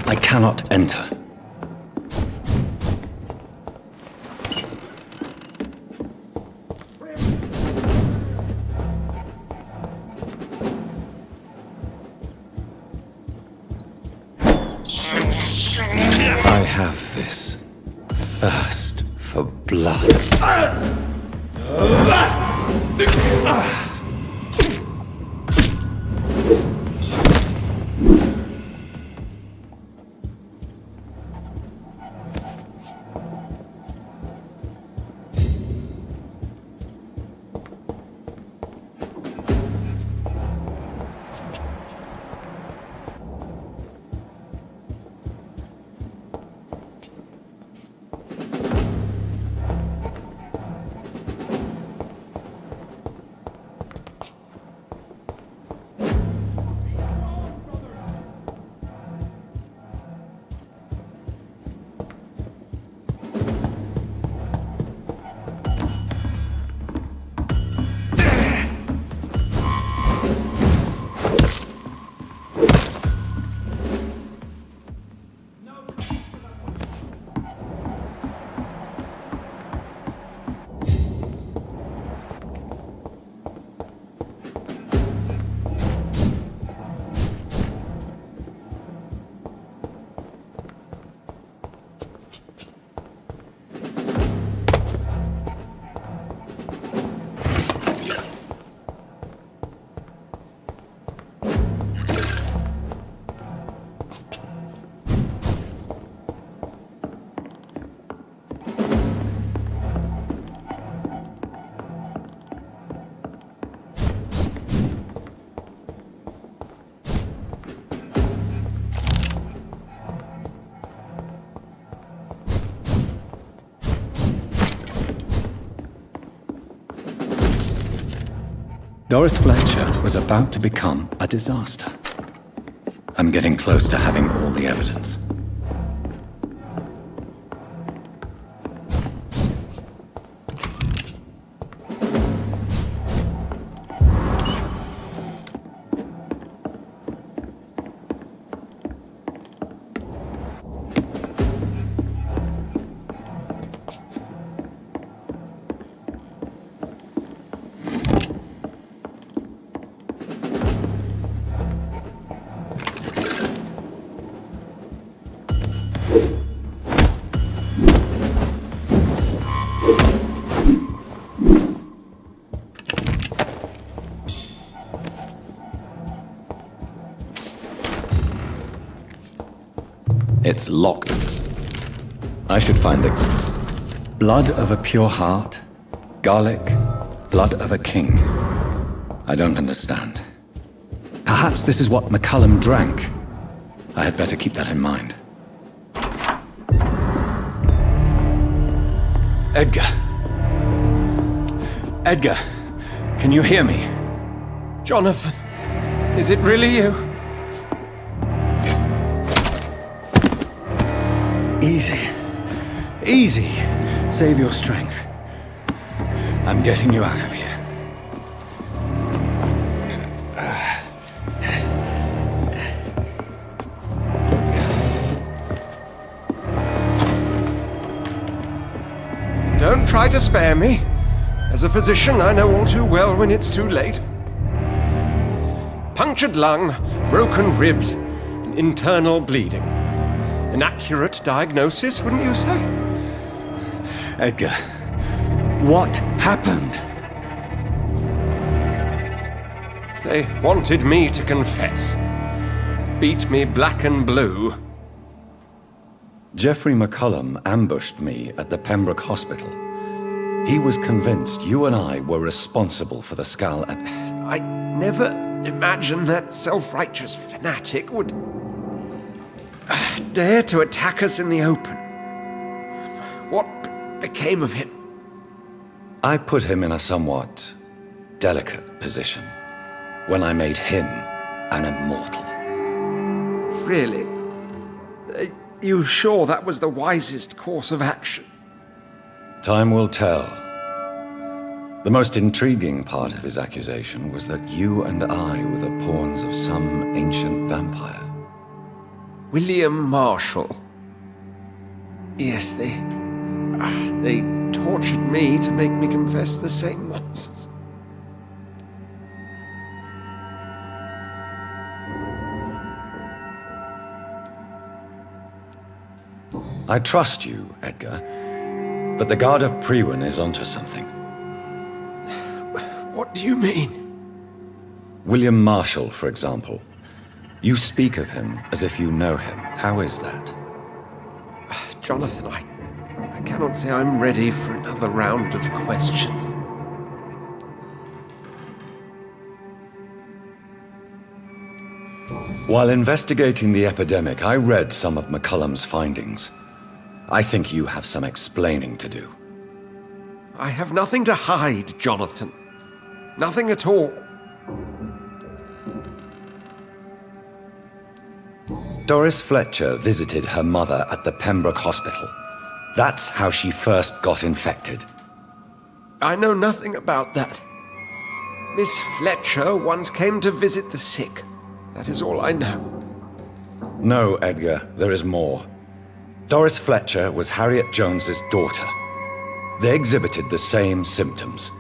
I cannot enter. I have this thirst for blood. Doris Fletcher was about to become a disaster. I'm getting close to having all the evidence. It's locked. I should find the blood of a pure heart, garlic, blood of a king. I don't understand. Perhaps this is what McCullum drank. I had better keep that in mind. Edgar. Edgar, can you hear me? Jonathan, is it really you? Easy. Easy. Save your strength. I'm getting you out of here. Don't try to spare me. As a physician, I know all too well when it's too late. Punctured lung, broken ribs, and internal bleeding. An accurate diagnosis, wouldn't you say? Edgar, what happened? They wanted me to confess. Beat me black and blue. Jeffrey McCullum ambushed me at the Pembroke Hospital. He was convinced you and I were responsible for the skull. I never imagined that self-righteous fanatic would dare to attack us in the open. What became of him? I put him in a somewhat delicate position when I made him an immortal. Really? You sure that was the wisest course of action? Time will tell. The most intriguing part of his accusation was that you and I were the pawns of some ancient vampire. William Marshall. Yes, they tortured me to make me confess the same nonsense. I trust you, Edgar. But the Guard of Priwen is onto something. What do you mean? William Marshall, for example. You speak of him as if you know him. How is that? Jonathan, I cannot say I'm ready for another round of questions. While investigating the epidemic, I read some of McCullum's findings. I think you have some explaining to do. I have nothing to hide, Jonathan. Nothing at all. Doris Fletcher visited her mother at the Pembroke Hospital. That's how she first got infected. I know nothing about that. Miss Fletcher once came to visit the sick. That is all I know. No, Edgar, there is more. Doris Fletcher was Harriet Jones's daughter. They exhibited the same symptoms: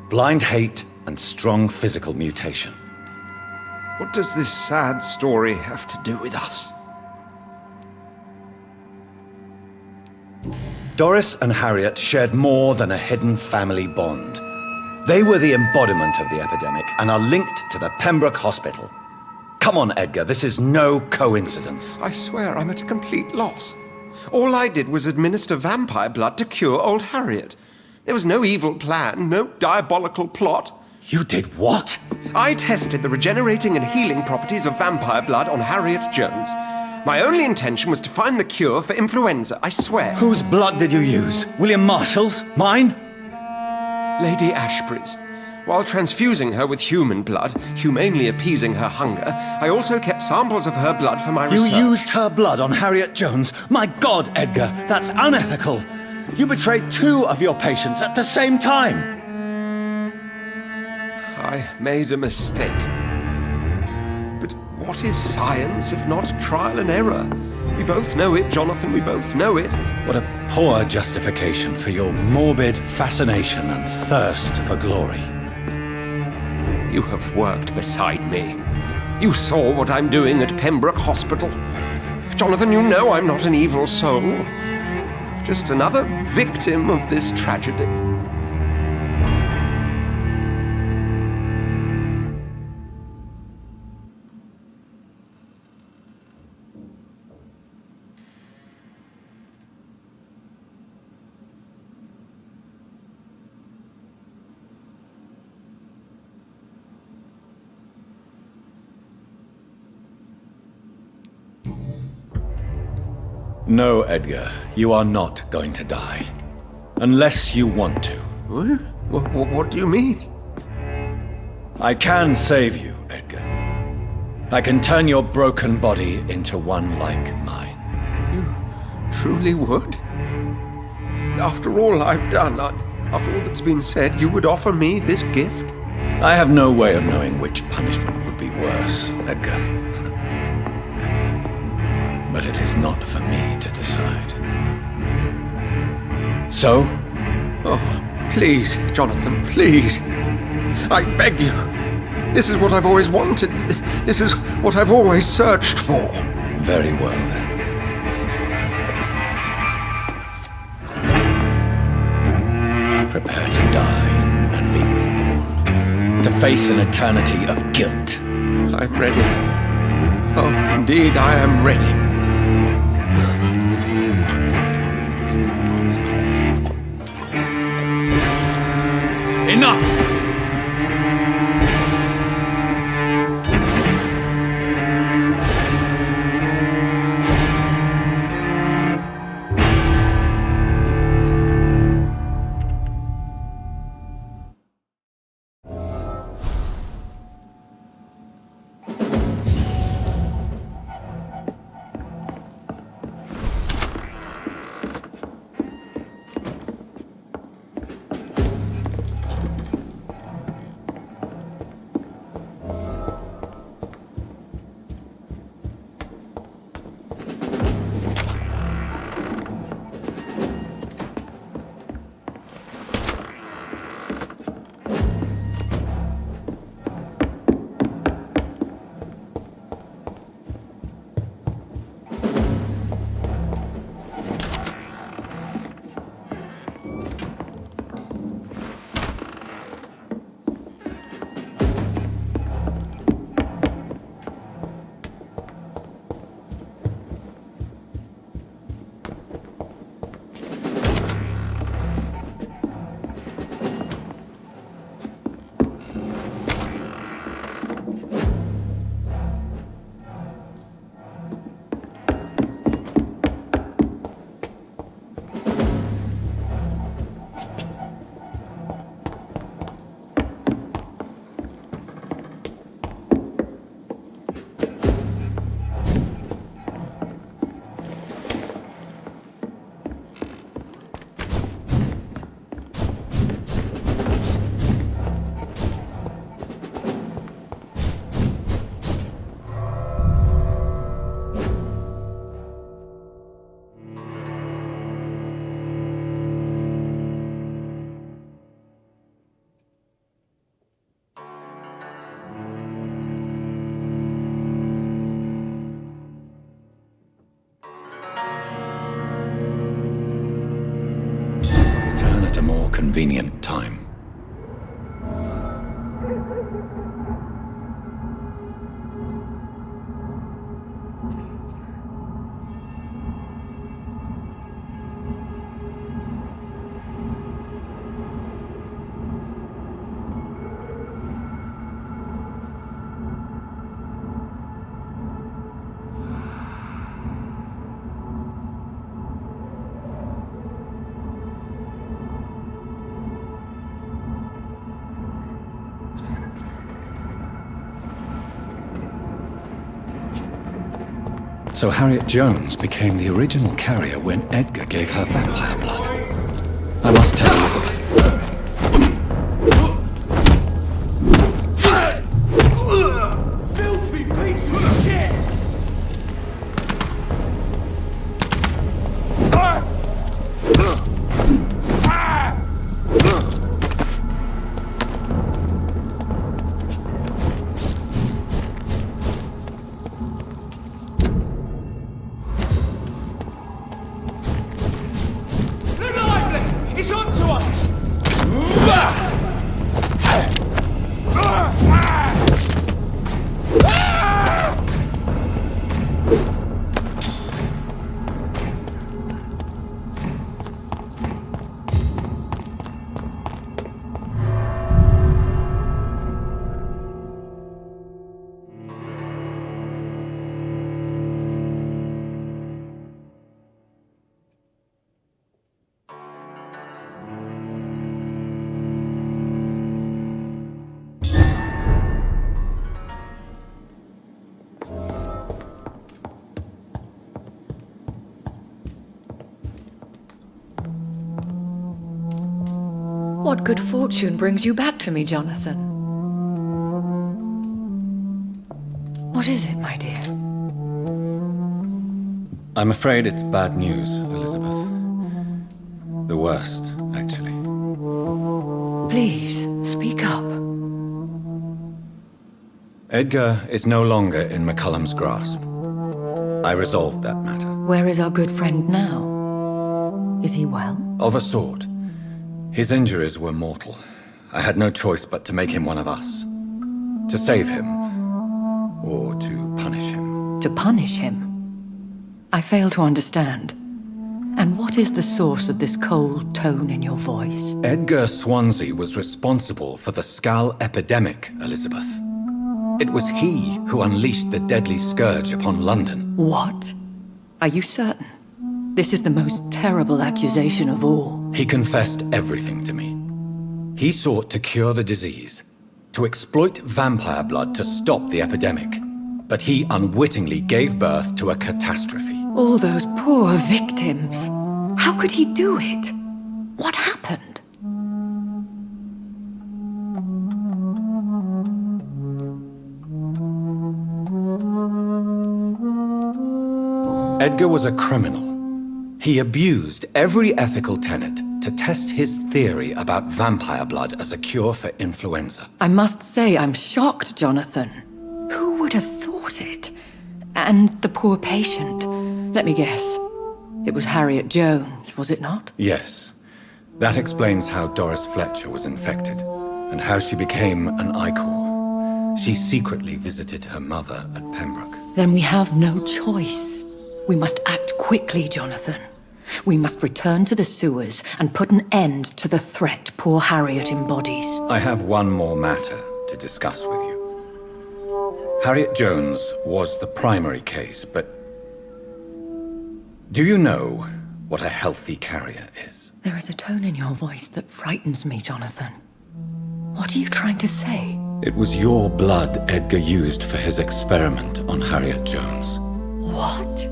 blind hate and strong physical mutation. What does this sad story have to do with us? Doris and Harriet shared more than a hidden family bond. They were the embodiment of the epidemic and are linked to the Pembroke Hospital. Come on, Edgar, this is no coincidence. I swear I'm at a complete loss. All I did was administer vampire blood to cure old Harriet. There was no evil plan, no diabolical plot. You did what? I tested the regenerating and healing properties of vampire blood on Harriet Jones. My only intention was to find the cure for influenza, I swear. Whose blood did you use? William Marshall's? Mine? Lady Ashbury's. While transfusing her with human blood, humanely appeasing her hunger, I also kept samples of her blood for my research. You used her blood on Harriet Jones? My God, Edgar, that's unethical. You betrayed 2 of your patients at the same time. I made a mistake. But what is science if not trial and error? We both know it, Jonathan, we both know it. What a poor justification for your morbid fascination and thirst for glory. You have worked beside me. You saw what I'm doing at Pembroke Hospital. Jonathan, you know I'm not an evil soul. Just another victim of this tragedy. No, Edgar, you are not going to die. Unless you want to. What do you mean? I can save you, Edgar. I can turn your broken body into one like mine. You truly would? After all I've done, after all that's been said, you would offer me this gift? I have no way of knowing which punishment would be worse, Edgar. But it is not for me to decide. So? Oh, please, Jonathan, please. I beg you. This is what I've always wanted. This is what I've always searched for. Very well, then. Prepare to die and be reborn. To face an eternity of guilt. I'm ready. Oh, indeed, I am ready. Enough! convenient time. So Harriet Jones became the original carrier when Edgar gave her vampire blood. I must tell Elizabeth. Filthy piece of shit! It's on to us! What good fortune brings you back to me, Jonathan? What is it, my dear? I'm afraid it's bad news, Elizabeth. The worst, actually. Please, speak up. Edgar is no longer in McCullum's grasp. I resolved that matter. Where is our good friend now? Is he well? Of a sort. His injuries were mortal. I had no choice but to make him one of us. To save him, or to punish him. To punish him? I fail to understand. And what is the source of this cold tone in your voice? Edgar Swansea was responsible for the Skal epidemic, Elizabeth. It was he who unleashed the deadly scourge upon London. What? Are you certain? This is the most terrible accusation of all. He confessed everything to me. He sought to cure the disease, to exploit vampire blood to stop the epidemic. But he unwittingly gave birth to a catastrophe. All those poor victims. How could he do it? What happened? Edgar was a criminal. He abused every ethical tenet to test his theory about vampire blood as a cure for influenza. I must say I'm shocked, Jonathan. Who would have thought it? And the poor patient. Let me guess. It was Harriet Jones, was it not? Yes. That explains how Doris Fletcher was infected, and how she became an Icor. She secretly visited her mother at Pembroke. Then we have no choice. We must act quickly, Jonathan. We must return to the sewers and put an end to the threat poor Harriet embodies. I have one more matter to discuss with you. Harriet Jones was the primary case, but do you know what a healthy carrier is? There is a tone in your voice that frightens me, Jonathan. What are you trying to say? It was your blood Edgar used for his experiment on Harriet Jones. What?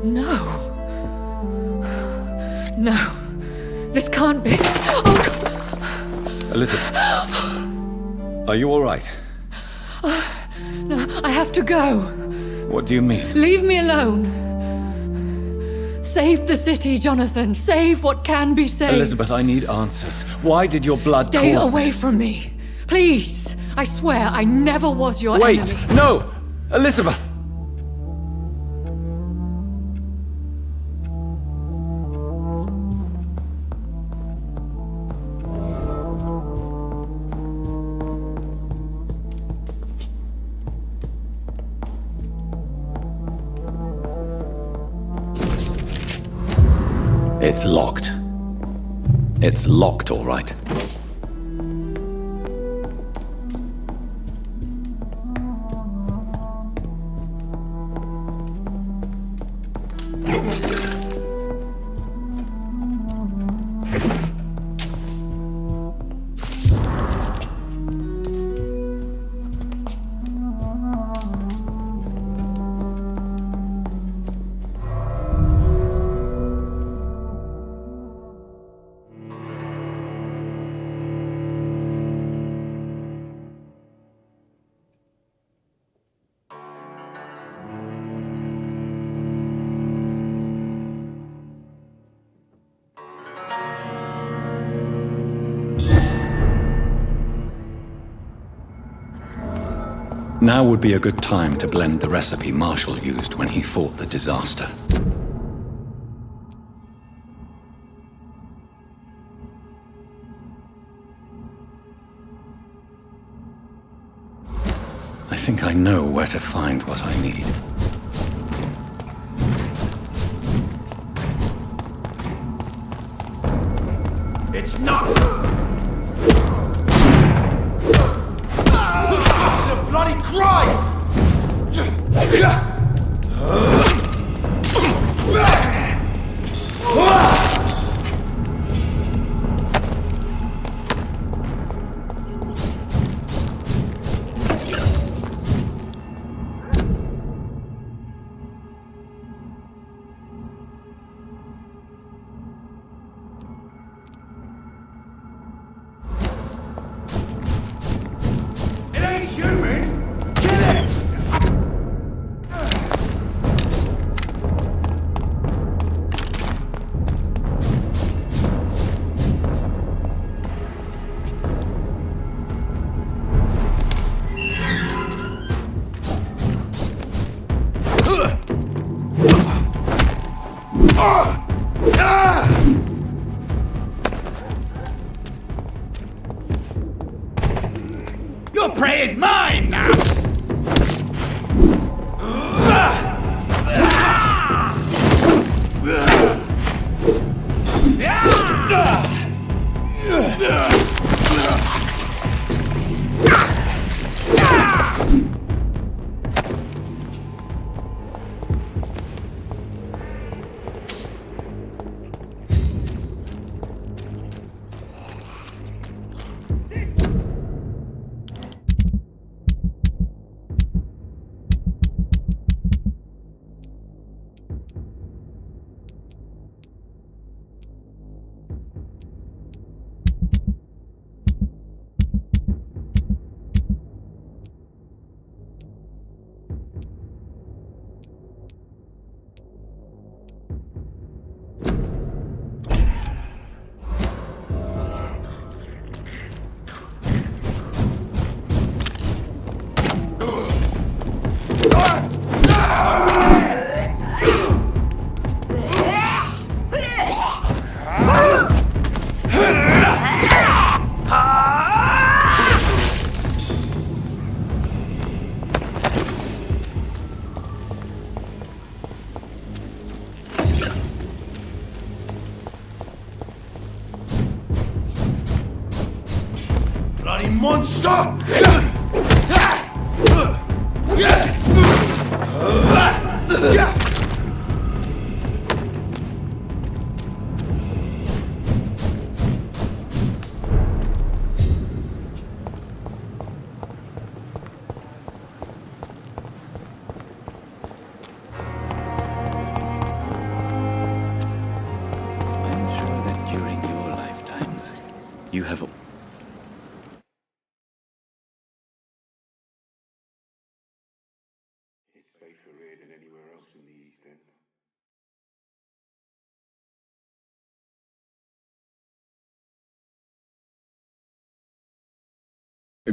No. No. This can't be. Oh, God. Elizabeth, are you all right? No, I have to go. What do you mean? Leave me alone. Save the city, Jonathan. Save what can be saved. Elizabeth, I need answers. Why did your blood Stay cause away this? from me. Please. I swear I never was your enemy. Wait! No! Elizabeth! It's locked. It's locked, all right. Now would be a good time to blend the recipe Marshall used when he fought the disaster. I think I know where to find what I need. It's not! The bloody crime! It ain't human! Kill it! Your prey is mine now! Bloody monster! I'm sure that during your lifetimes, you have... It's safer here than anywhere else in the East End.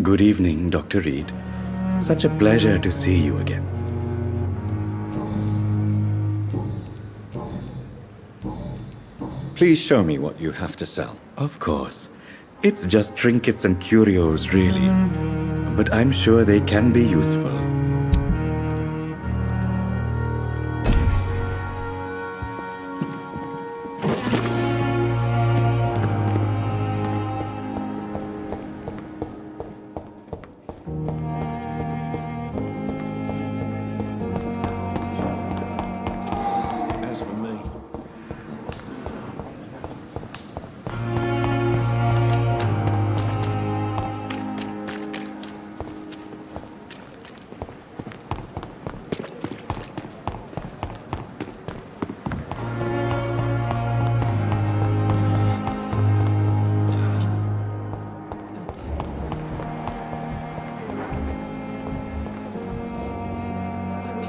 Good evening, Dr. Reed. Such a pleasure to see you again. Please show me what you have to sell. Of course. It's just trinkets and curios, really. But I'm sure they can be useful.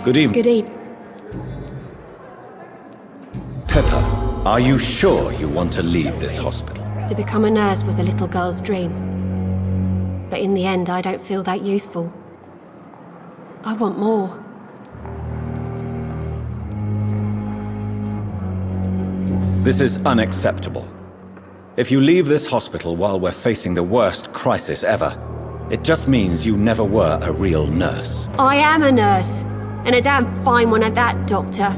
Good evening. Good evening. Pepper, are you sure you want to leave this hospital? To become a nurse was a little girl's dream. But in the end, I don't feel that useful. I want more. This is unacceptable. If you leave this hospital while we're facing the worst crisis ever, it just means you never were a real nurse. I am a nurse, and a damn fine one at that, Doctor.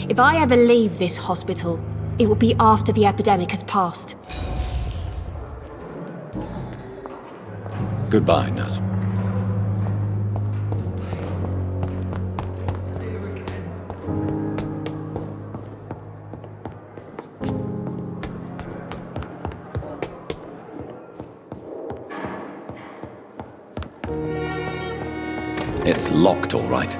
If I ever leave this hospital, it will be after the epidemic has passed. Goodbye, nurse. It's locked, all right.